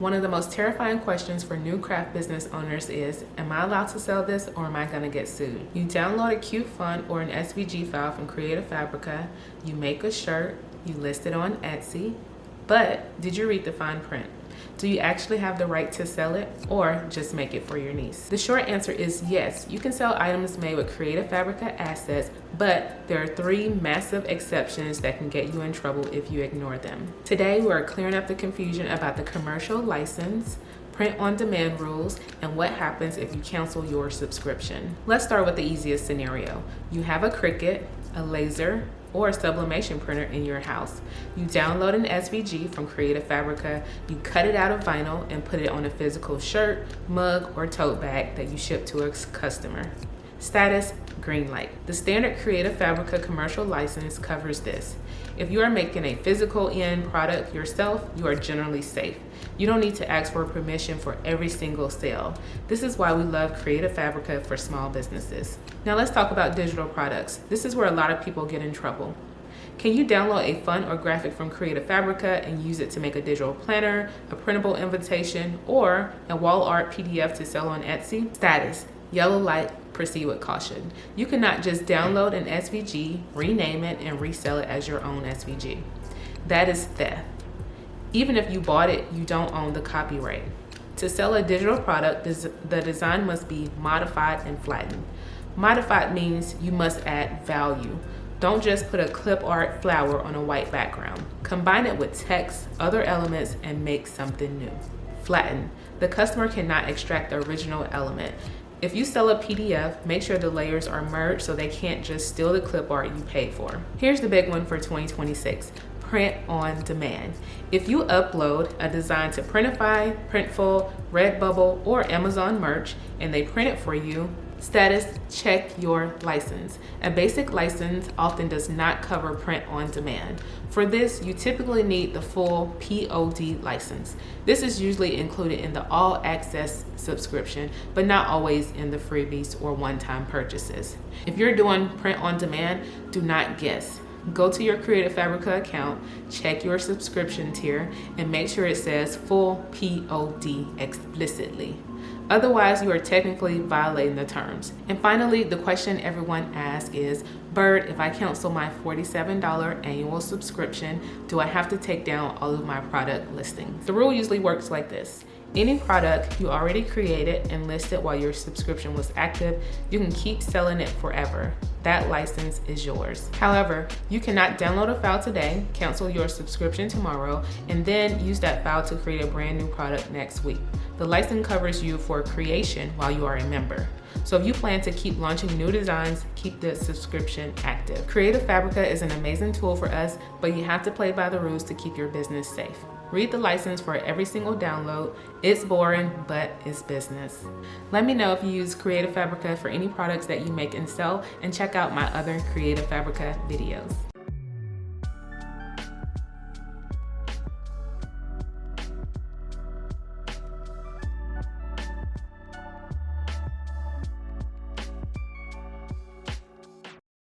One of the most terrifying questions for new craft business owners is, am I allowed to sell this or am I going to get sued? You download a cute font or an SVG file from Fabrica, you make a shirt, you list it on Etsy, but did you read the fine print? Do you actually have the right to sell it or just make it for your niece? The short answer is yes, you can sell items made with Fabrica assets, but there are 3 massive exceptions that can get you in trouble if you ignore them. Today, we're clearing up the confusion about the commercial license, print-on-demand rules, and what happens if you cancel your subscription. Let's start with the easiest scenario. You have a CRICUT, a laser, or a sublimation printer in your house. You download an SVG from Fabrica, you cut it out of vinyl and put it on a physical shirt, mug, or tote bag that you ship to a customer. Status, green light. The standard Fabrica commercial license covers this. If you are making a physical end product yourself, you are generally safe. You don't need to ask for permission for every single sale. This is why we love Fabrica for small businesses. Now let's talk about digital products. This is where a lot of people get in trouble. Can you download a font or graphic from Fabrica and use it to make a digital planner, a printable invitation, or a wall art PDF to sell on Etsy? Status, yellow light, proceed with caution. You cannot just download an SVG, rename it, and resell it as your own SVG. That is theft. Even if you bought it, you don't own the copyright. To sell a digital product, the design must be modified and flattened. Modified means you must add value. Don't just put a clip art flower on a white background. Combine it with text, other elements, and make something new. Flattened. The customer cannot extract the original element. If you sell a PDF, make sure the layers are merged so they can't just steal the clip art you paid for. Here's the big one for 2026. Print on demand. If you upload a design to Printify, Printful, Redbubble, or Amazon Merch, and they print it for you, status, check your license. A basic license often does not cover print on demand. For this, you typically need the full POD license. This is usually included in the all access subscription, but not always in the freebies or one-time purchases. If you're doing print on demand, do not guess. Go to your Fabrica account, check your subscription tier, and make sure it says full POD explicitly. Otherwise, you are technically violating the terms. And finally, the question everyone asks is, Bird, if I cancel my $47 annual subscription, do I have to take down all of my product listings? The rule usually works like this. Any product you already created and listed while your subscription was active, you can keep selling it forever. That license is yours. However, you cannot download a file today, cancel your subscription tomorrow, and then use that file to create a brand new product next week. The license covers you for creation while you are a member. So if you plan to keep launching new designs, keep the subscription active. Fabrica is an amazing tool for us, but you have to play by the rules to keep your business safe. Read the license for every single download. It's boring, but it's business. Let me know if you use Fabrica for any products that you make and sell, and check out my other Fabrica videos.